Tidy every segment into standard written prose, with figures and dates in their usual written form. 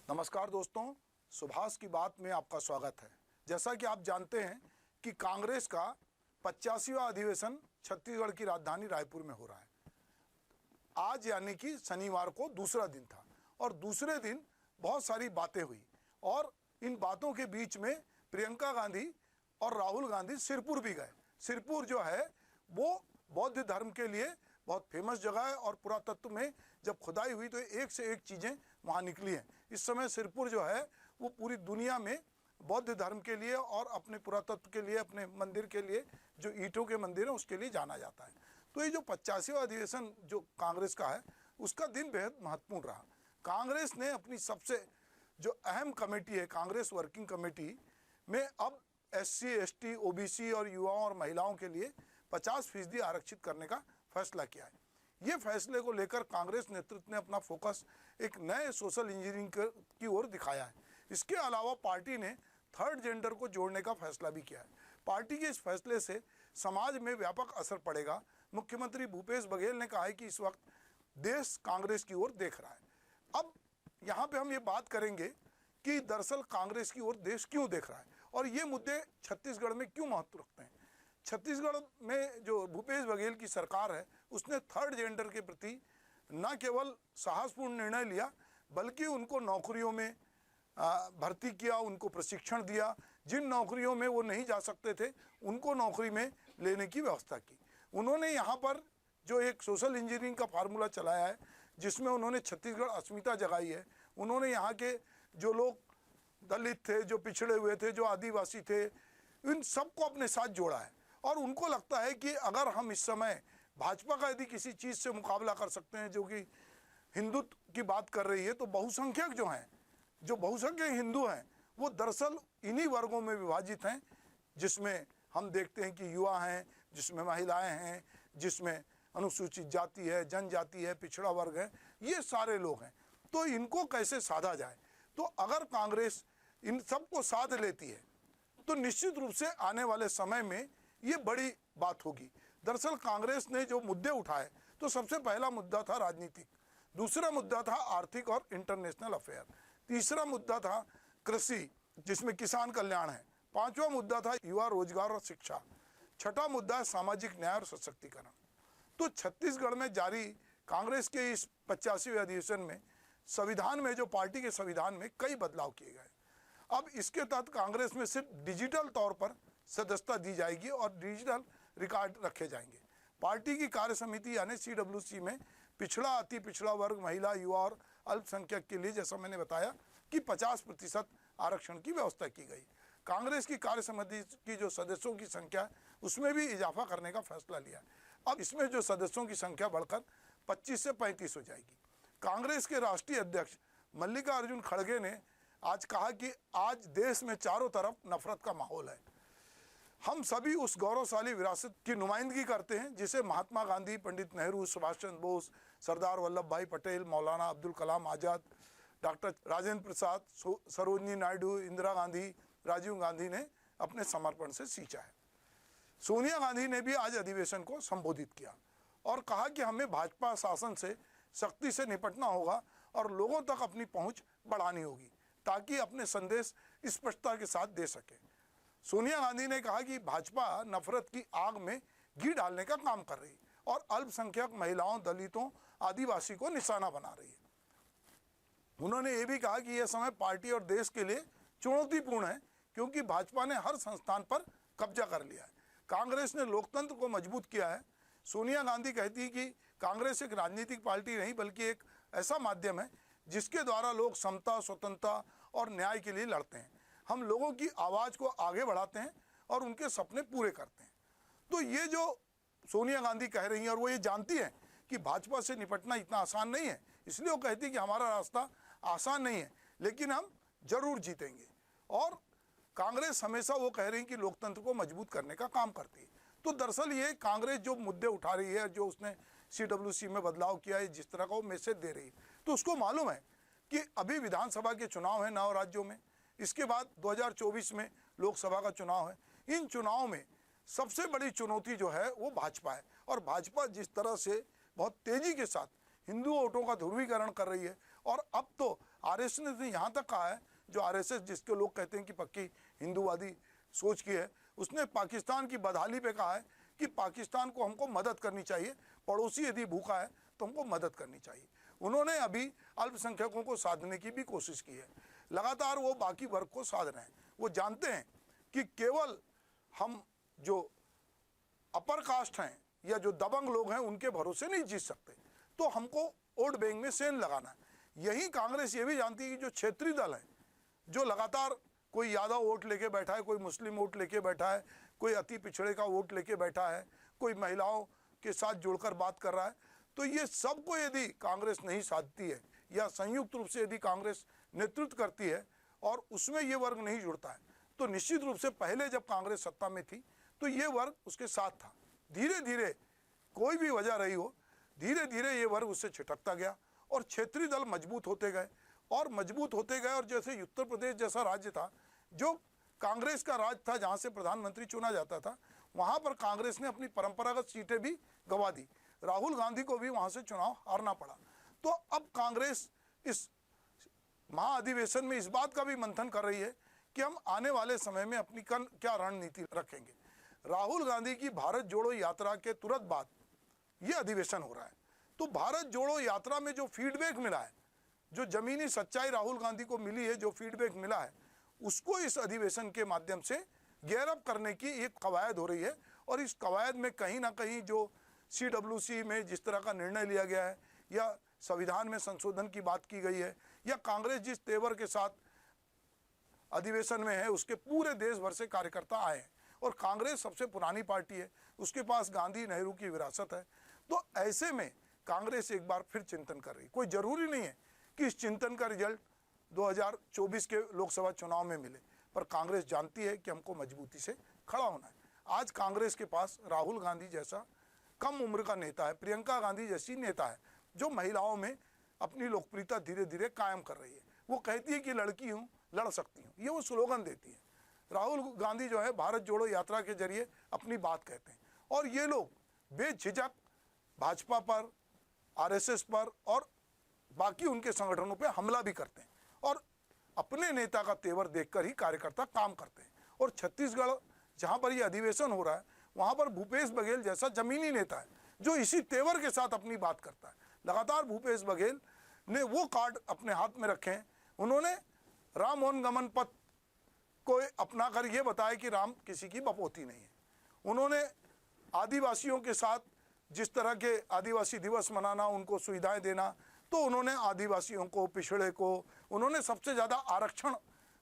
नमस्कार दोस्तों, सुभाष की बात में आपका स्वागत है। जैसा कि आप जानते हैं कि कांग्रेस का 85वां अधिवेशन छत्तीसगढ़ की राजधानी रायपुर में हो रहा है। आज यानी कि शनिवार को दूसरा दिन था और दूसरे दिन बहुत सारी बातें हुई और इन बातों के बीच में प्रियंका गांधी और राहुल गांधी सिरपुर भी गए। सिरपुर जो है वो बौद्ध धर्म के लिए बहुत फेमस जगह है और पुरातत्व में जब खुदाई हुई तो एक से एक चीज़ें वहाँ निकली हैं। इस समय सिरपुर जो है वो पूरी दुनिया में बौद्ध धर्म के लिए और अपने पुरातत्व के लिए, अपने मंदिर के लिए, जो ईंटों के मंदिर हैं उसके लिए जाना जाता है। तो ये जो 85वां अधिवेशन जो कांग्रेस का है उसका दिन बेहद महत्वपूर्ण रहा। कांग्रेस ने अपनी सबसे जो अहम कमेटी है, कांग्रेस वर्किंग कमेटी में अब SC, ST, OBC और युवाओं और महिलाओं के लिए 50% आरक्षित करने का फैसला किया है। ये फैसले को लेकर कांग्रेस नेतृत्व ने अपना फोकस एक नए सोशल इंजीनियरिंग की ओर दिखाया है। इसके अलावा पार्टी ने थर्ड जेंडर को जोड़ने का फैसला भी किया है। पार्टी के इस फैसले से समाज में व्यापक असर पड़ेगा। मुख्यमंत्री भूपेश बघेल ने कहा है कि इस वक्त देश कांग्रेस की ओर देख रहा है। अब यहाँ पे हम ये बात करेंगे कि दरअसल कांग्रेस की ओर देश क्यों देख रहा है और ये मुद्दे छत्तीसगढ़ में क्यों महत्व रखते हैं। छत्तीसगढ़ में जो भूपेश बघेल की सरकार है उसने थर्ड जेंडर के प्रति न केवल साहसपूर्ण निर्णय लिया बल्कि उनको नौकरियों में भर्ती किया, उनको प्रशिक्षण दिया। जिन नौकरियों में वो नहीं जा सकते थे उनको नौकरी में लेने की व्यवस्था की। उन्होंने यहाँ पर जो एक सोशल इंजीनियरिंग का फार्मूला चलाया है जिसमें उन्होंने छत्तीसगढ़ अस्मिता जगाई है। उन्होंने यहाँ के जो लोग दलित थे, जो पिछड़े हुए थे, जो आदिवासी थे, इन सबको अपने साथ जोड़ा है और उनको लगता है कि अगर हम इस समय भाजपा का यदि किसी चीज़ से मुकाबला कर सकते हैं जो कि हिंदुत्व की बात कर रही है, तो बहुसंख्यक जो हैं, जो बहुसंख्यक हिंदू हैं, वो दरअसल इन्हीं वर्गों में विभाजित हैं जिसमें हम देखते हैं कि युवा हैं, जिसमें महिलाएं हैं, जिसमें अनुसूचित जाति है, जनजाति है, पिछड़ा वर्ग है, ये सारे लोग हैं। तो इनको कैसे साधा जाए। तो अगर कांग्रेस इन सबको साध लेती है तो निश्चित रूप से आने वाले समय में ये बड़ी बात होगी। दरअसल कांग्रेस ने जो मुद्दे उठाए तो सबसे पहला मुद्दा था राजनीतिक, दूसरा मुद्दा था आर्थिक और इंटरनेशनल अफेयर, तीसरा मुद्दा था कृषि जिसमें किसान कल्याण है, पांचवा मुद्दा था युवा रोजगार और शिक्षा, छठा मुद्दा है सामाजिक न्याय और सशक्तिकरण। तो छत्तीसगढ़ में जारी कांग्रेस के इस 85वें अधिवेशन में संविधान में, जो पार्टी के संविधान में कई बदलाव किए गए। अब इसके तहत कांग्रेस में सिर्फ डिजिटल तौर पर सदस्यता दी जाएगी और डिजिटल रिकॉर्ड रखे जाएंगे। पार्टी की कार्य समिति यानी CWC में पिछड़ा, अति पिछड़ा वर्ग, महिला, युवा और अल्पसंख्यक के लिए जैसा मैंने बताया कि 50% आरक्षण की व्यवस्था की गई। कांग्रेस की कार्य समिति की जो सदस्यों की संख्या है उसमें भी इजाफा करने का फैसला लिया। अब इसमें जो सदस्यों की संख्या बढ़कर 25 से 35 हो जाएगी। कांग्रेस के राष्ट्रीय अध्यक्ष मल्लिकार्जुन खड़गे ने आज कहा कि आज देश में चारों तरफ नफरत का माहौल है। हम सभी उस गौरवशाली विरासत की नुमाइंदगी करते हैं जिसे महात्मा गांधी, पंडित नेहरू, सुभाष चंद्र बोस, सरदार वल्लभ भाई पटेल, मौलाना अब्दुल कलाम आज़ाद, डॉक्टर राजेंद्र प्रसाद, सरोजिनी नायडू, इंदिरा गांधी, राजीव गांधी ने अपने समर्पण से सींचा है। सोनिया गांधी ने भी आज अधिवेशन को संबोधित किया और कहा कि हमें भाजपा शासन से सख्ती से निपटना होगा और लोगों तक अपनी पहुंच बढ़ानी होगी ताकि अपने संदेश स्पष्टता के साथ दे सके। सोनिया गांधी ने कहा कि भाजपा नफरत की आग में घी डालने का काम कर रही और अल्पसंख्यक महिलाओं, दलितों, आदिवासी को निशाना बना रही है। उन्होंने ये भी कहा कि यह समय पार्टी और देश के लिए चुनौतीपूर्ण है क्योंकि भाजपा ने हर संस्थान पर कब्जा कर लिया है। कांग्रेस ने लोकतंत्र को मजबूत किया है। सोनिया गांधी कहती है कि कांग्रेस एक राजनीतिक पार्टी नहीं बल्कि एक ऐसा माध्यम है जिसके द्वारा लोग समता, स्वतंत्रता और न्याय के लिए लड़ते हैं। हम लोगों की आवाज़ को आगे बढ़ाते हैं और उनके सपने पूरे करते हैं। तो ये जो सोनिया गांधी कह रही हैं और वो ये जानती हैं कि भाजपा से निपटना इतना आसान नहीं है, इसलिए वो कहती है कि हमारा रास्ता आसान नहीं है लेकिन हम जरूर जीतेंगे। और कांग्रेस हमेशा वो कह रही है कि लोकतंत्र को मजबूत करने का काम करती है। तो दरअसल ये कांग्रेस जो मुद्दे उठा रही है, जो उसने CWC में बदलाव किया है, जिस तरह का वो मैसेज दे रही है, तो उसको मालूम है कि अभी विधानसभा के चुनाव हैं 9 राज्यों में, इसके बाद 2024 में लोकसभा का चुनाव है। इन चुनाव में सबसे बड़ी चुनौती जो है वो भाजपा है और भाजपा जिस तरह से बहुत तेज़ी के साथ हिंदू वोटों का ध्रुवीकरण कर रही है और अब तो आरएसएस ने यहाँ तक कहा है, जो आरएसएस जिसके लोग कहते हैं कि पक्की हिंदूवादी सोच की है, उसने पाकिस्तान की बदहाली पे कहा है कि पाकिस्तान को हमको मदद करनी चाहिए, पड़ोसी यदि भूखा है तो हमको मदद करनी चाहिए। उन्होंने अभी अल्पसंख्यकों को साधने की भी कोशिश की है। लगातार वो बाकी वर्ग को साध रहे हैं। वो जानते हैं कि केवल हम जो अपर कास्ट हैं या जो दबंग लोग हैं उनके भरोसे नहीं जीत सकते, तो हमको वोट बैंक में सेंध लगाना है। यही कांग्रेस ये भी जानती है कि जो क्षेत्रीय दल हैं, जो लगातार कोई यादव वोट लेके बैठा है, कोई मुस्लिम वोट लेके बैठा है, कोई अति पिछड़े का वोट लेके बैठा है, कोई महिलाओं के साथ जुड़कर बात कर रहा है, तो ये सबको यदि कांग्रेस नहीं साधती है या संयुक्त रूप से यदि कांग्रेस नेतृत्व करती है और उसमें ये वर्ग नहीं जुड़ता है, तो निश्चित रूप से पहले जब कांग्रेस सत्ता में थी तो ये वर्ग उसके साथ था। धीरे धीरे कोई भी वजह रही हो, धीरे धीरे ये वर्ग उससे छिटकता गया और क्षेत्रीय दल मजबूत होते गए और मजबूत होते गए। और जैसे उत्तर प्रदेश जैसा राज्य था जो कांग्रेस का राज्य था, जहाँ से प्रधानमंत्री चुना जाता था, वहाँ पर कांग्रेस ने अपनी परंपरागत सीटें भी गंवा दी। राहुल गांधी को भी वहाँ से चुनाव हारना पड़ा। तो अब कांग्रेस इस महाअधिवेशन में इस बात का भी मंथन कर रही है कि हम आने वाले समय में अपनी क्या रणनीति रखेंगे। राहुल गांधी की भारत जोड़ो यात्रा के तुरंत बाद ये अधिवेशन हो रहा है, तो भारत जोड़ो यात्रा में जो फीडबैक मिला है, जो जमीनी सच्चाई राहुल गांधी को मिली है, जो फीडबैक मिला है, उसको इस अधिवेशन के माध्यम से गैरअप करने की एक कवायद हो रही है। और इस कवायद में कहीं ना कहीं जो CWC में जिस तरह का निर्णय लिया गया है या संविधान में संशोधन की बात की गई है या कांग्रेस जिस तेवर के साथ अधिवेशन में है, उसके पूरे देश भर से कार्यकर्ता आए हैं। और कांग्रेस सबसे पुरानी पार्टी है, उसके पास गांधी नेहरू की विरासत है। तो ऐसे में कांग्रेस एक बार फिर चिंतन कर रही। कोई ज़रूरी नहीं है कि इस चिंतन का रिजल्ट 2024 के लोकसभा चुनाव में मिले, पर कांग्रेस जानती है कि हमको मजबूती से खड़ा होना है। आज कांग्रेस के पास राहुल गांधी जैसा कम उम्र का नेता है, प्रियंका गांधी जैसी नेता है, जो महिलाओं में अपनी लोकप्रियता धीरे धीरे कायम कर रही है। वो कहती है कि लड़की हूँ, लड़ सकती हूँ, ये वो स्लोगन देती है। राहुल गांधी जो है भारत जोड़ो यात्रा के जरिए अपनी बात कहते हैं और ये लोग बेझिझक भाजपा पर, आरएसएस पर और बाकी उनके संगठनों पर हमला भी करते हैं और अपने नेता का तेवर देखकर ही कार्यकर्ता काम करते हैं। और छत्तीसगढ़ जहाँ पर ये अधिवेशन हो रहा है, वहाँ पर भूपेश बघेल जैसा जमीनी नेता है जो इसी तेवर के साथ अपनी बात करता है। लगातार भूपेश बघेल ने वो कार्ड अपने हाथ में रखे हैं। उन्होंने राम वनगमन पथ को अपना कर ये बताया कि राम किसी की बपोती नहीं है। उन्होंने आदिवासियों के साथ जिस तरह के आदिवासी दिवस मनाना, उनको सुविधाएं देना, तो उन्होंने आदिवासियों को, पिछड़े को, उन्होंने सबसे ज़्यादा आरक्षण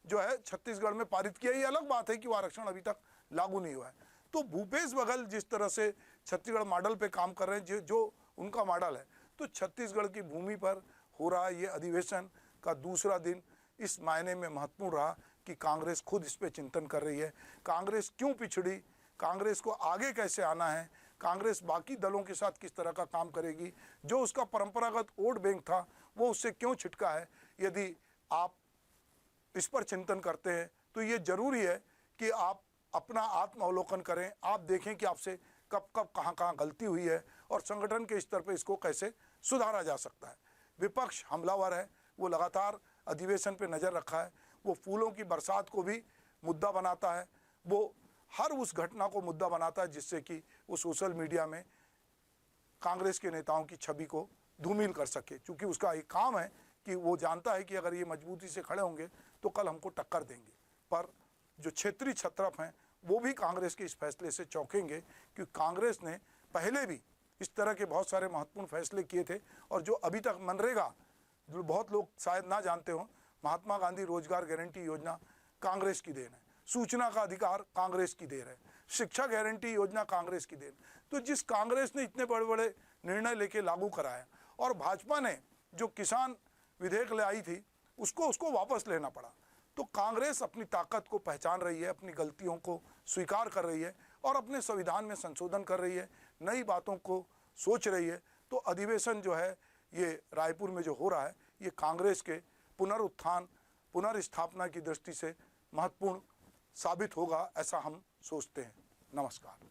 जो है छत्तीसगढ़ में पारित किया। ये अलग बात है कि वो आरक्षण अभी तक लागू नहीं हुआ है। तो भूपेश बघेल जिस तरह से छत्तीसगढ़ मॉडल पे काम कर रहे हैं, जो उनका मॉडल है, तो छत्तीसगढ़ की भूमि पर हो रहा ये अधिवेशन का दूसरा दिन इस मायने में महत्वपूर्ण रहा कि कांग्रेस खुद इस पर चिंतन कर रही है। कांग्रेस क्यों पिछड़ी, कांग्रेस को आगे कैसे आना है, कांग्रेस बाकी दलों के साथ किस तरह का काम करेगी, जो उसका परंपरागत वोट बैंक था वो उससे क्यों छिटका है। यदि आप इस पर चिंतन करते हैं तो ये जरूरी है कि आप अपना आत्मावलोकन करें। आप देखें कि आपसे कब कब कहाँ गलती हुई है और संगठन के स्तर पर इसको कैसे सुधारा जा सकता है। विपक्ष हमलावर है, वो लगातार अधिवेशन पे नज़र रखा है, वो फूलों की बरसात को भी मुद्दा बनाता है, वो हर उस घटना को मुद्दा बनाता है जिससे कि वो सोशल मीडिया में कांग्रेस के नेताओं की छवि को धूमिल कर सके। क्योंकि उसका एक काम है कि वो जानता है कि अगर ये मजबूती से खड़े होंगे तो कल हमको टक्कर देंगे। पर जो क्षेत्रीय छत्रप हैं वो भी कांग्रेस के इस फैसले से चौंकेंगे, क्योंकि कांग्रेस ने पहले भी इस तरह के बहुत सारे महत्वपूर्ण फैसले किए थे। और जो अभी तक मनरेगा, जो बहुत लोग शायद ना जानते हो, महात्मा गांधी रोजगार गारंटी योजना कांग्रेस की देन है, सूचना का अधिकार कांग्रेस की देन है, शिक्षा गारंटी योजना कांग्रेस की देन। तो जिस कांग्रेस ने इतने बड़े बड़े निर्णय लेके लागू कराया और भाजपा ने जो किसान विधेयक ले आई थी उसको वापस लेना पड़ा, तो कांग्रेस अपनी ताकत को पहचान रही है, अपनी गलतियों को स्वीकार कर रही है और अपने संविधान में संशोधन कर रही है, नई बातों को सोच रही है। तो अधिवेशन जो है ये रायपुर में जो हो रहा है, ये कांग्रेस के पुनरुत्थान, पुनर्स्थापना की दृष्टि से महत्वपूर्ण साबित होगा, ऐसा हम सोचते हैं। नमस्कार।